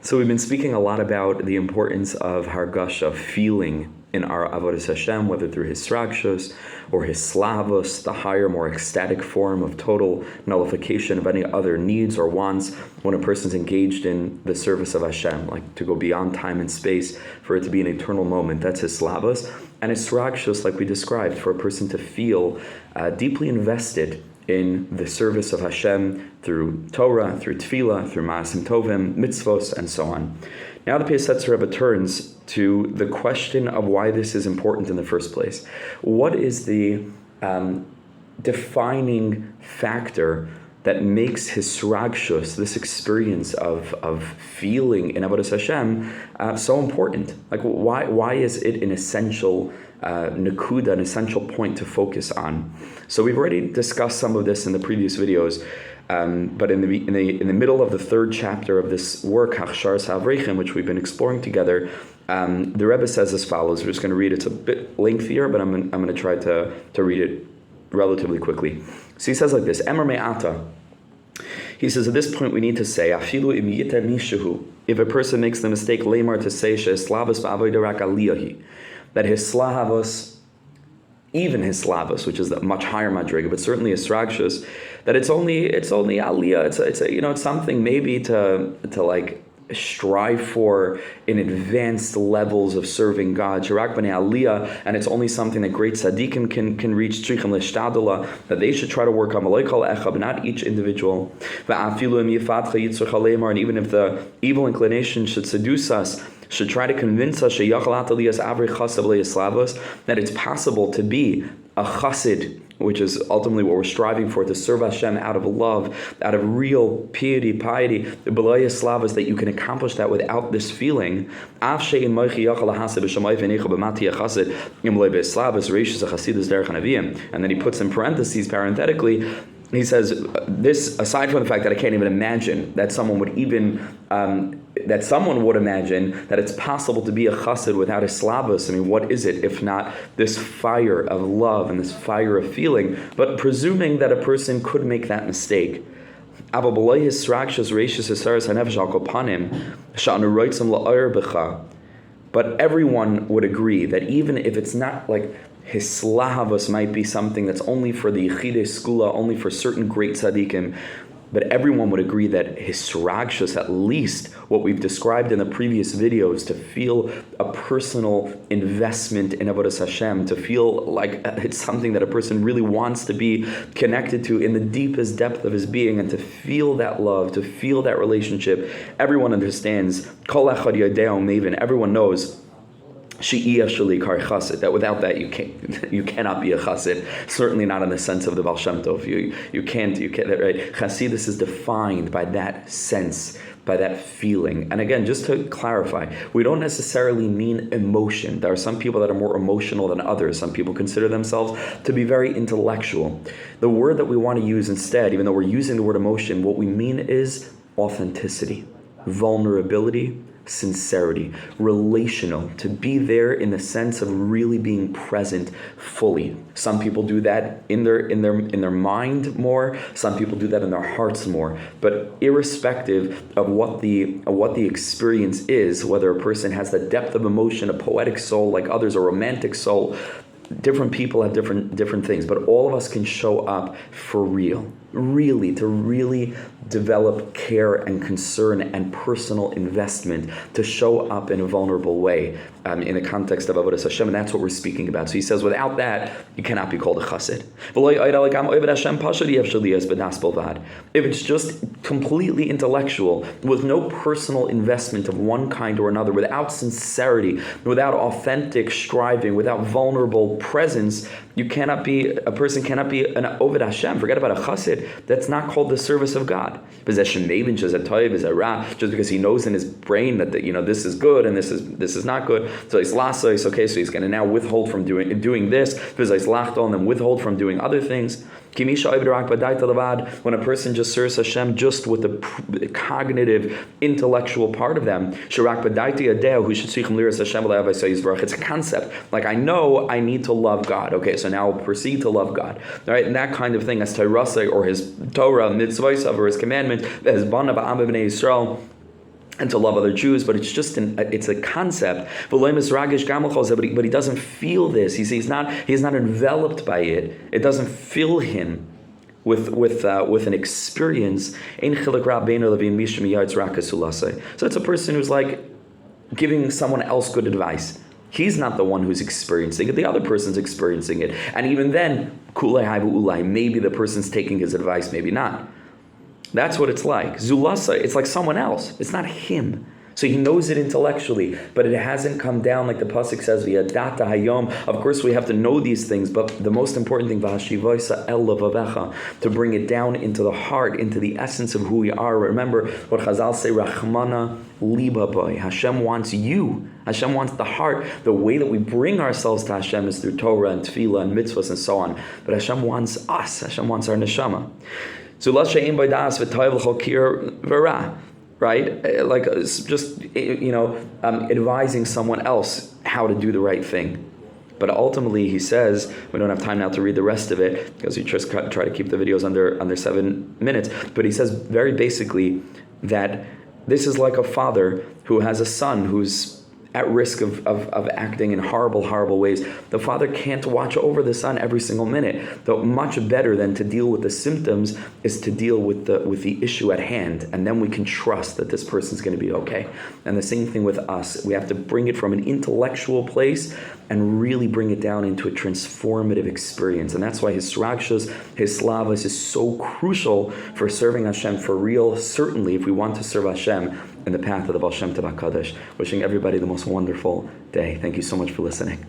So we've been speaking a lot about the importance of hargasha, feeling in our avodas Hashem, whether through his sragshos or his slavos, the higher, more ecstatic form of total nullification of any other needs or wants when a person's engaged in the service of Hashem, like to go beyond time and space, for it to be an eternal moment. That's his slavos. And his sragshos, like we described, for a person to feel deeply invested in the service of Hashem through Torah, through Tefillah, through Ma'asim Tovim, mitzvos, and so on. Now the Pesach Rebbe turns to the question of why this is important in the first place. What is the defining factor that makes his sragshus, this experience of feeling in Avodas Hashem, so important? Like, why is it an essential nakuda, an essential point to focus on? So we've already discussed some of this in the previous videos, but in the middle of the third chapter of this work, Hachsharas HaAvreichim, which we've been exploring together, the Rebbe says as follows. We're just going to read it. It's a bit lengthier, but I'm going to try to read it relatively quickly. So he says like this: Emer me'ata. He says at this point we need to say, Afilu im yiter nishahu, if a person makes the mistake lemar to say she'eslavos ba'avodah rak Eliyahu, that his slavos, even his slavos, which is a much higher madriga, but certainly his sragshus, that it's only aliyah. It's something maybe to like strive for in advanced levels of serving God. Shirak b'nei aliyah, and it's only something that great tzaddikim can reach. Tzrichim l'shtadala, that they should try to work on. Malay kol echad, not each individual. Va'afilu im yifatcha yitzrach halemar, and even if the evil inclination should seduce us, should try to convince us that it's possible to be a chassid, which is ultimately what we're striving for, to serve Hashem out of love, out of real piety, the belayah slavas, that you can accomplish that without this feeling. And then he puts in parentheses, parenthetically, he says, this, aside from the fact that I can't even imagine that someone would imagine that it's possible to be a chassid without a slavos. I mean, what is it if not this fire of love and this fire of feeling? But presuming that a person could make that mistake, but everyone would agree that even if it's not like his slavos might be something that's only for the Yehudis skula, only for certain great tzaddikim, but everyone would agree that his sragshus, at least what we've described in the previous videos, to feel a personal investment in Avodas Hashem, to feel like it's something that a person really wants to be connected to in the deepest depth of his being, and to feel that love, to feel that relationship. Everyone understands, kol echad yodeo maven, everyone knows that without that you cannot be a chassid. Certainly not in the sense of the Baal Shem Tov. You can't, right? Chassidus is defined by that sense, by that feeling. And again, just to clarify, we don't necessarily mean emotion. There are some people that are more emotional than others. Some people consider themselves to be very intellectual. The word that we want to use instead, even though we're using the word emotion, what we mean is authenticity, vulnerability, sincerity, relational, to be there in the sense of really being present fully. Some people do that in their mind more. Some people do that in their hearts more. But irrespective of what the experience is, whether a person has the depth of emotion, a poetic soul like others, a romantic soul, different people have different things. But all of us can show up for real. To really develop care and concern and personal investment, to show up in a vulnerable way in the context of Avodas Hashem, and that's what we're speaking about. So he says, without that, you cannot be called a chassid. If it's just completely intellectual, with no personal investment of one kind or another, without sincerity, without authentic striving, without vulnerable presence, a person cannot be an Oved Hashem. Forget about a chassid. That's not called the service of God. Just because he knows in his brain that this is good and this is not good. So he's lasa, okay, so he's going to now withhold from doing this, and then withhold from doing other things. When a person just serves Hashem just with the cognitive, intellectual part of them, it's a concept. Like, I know I need to love God. Okay, so now I'll proceed to love God. All right, and that kind of thing, as Tayrasai, or his Torah, mitzvahs, or his commandment, as Bana b'Am b'nei Yisrael, and to love other Jews, but it's just it's a concept. But he doesn't feel this. He's not enveloped by it. It doesn't fill him with an experience. So it's a person who's like giving someone else good advice. He's not the one who's experiencing it. The other person's experiencing it. And even then, maybe the person's taking his advice, maybe not. That's what it's like. Zulasa, it's like someone else. It's not him. So he knows it intellectually, but it hasn't come down like the pasuk says, "V'yadata hayom." Of course, we have to know these things, but the most important thing, "V'hashivoisa el levavecha," to bring it down into the heart, into the essence of who we are. Remember what Chazal say, "Rachmana liba boy." Hashem wants you. Hashem wants the heart. The way that we bring ourselves to Hashem is through Torah and Tefillah and mitzvahs and so on. But Hashem wants us. Hashem wants our neshama. Right? Like just, advising someone else how to do the right thing. But ultimately, he says, we don't have time now to read the rest of it because we just try to keep the videos under 7 minutes. But he says very basically that this is like a father who has a son who's at risk of acting in horrible ways. The father can't watch over the son every single minute. Though much better than to deal with the symptoms is to deal with the issue at hand, and then we can trust that this person's going to be okay. And the same thing with us. We have to bring it from an intellectual place and really bring it down into a transformative experience. And that's why his sragshus, his slavas is so crucial for serving Hashem for real, certainly if we want to serve Hashem in the path of the Baal Shem Tov HaKadosh. Wishing everybody the most wonderful day. Thank you so much for listening.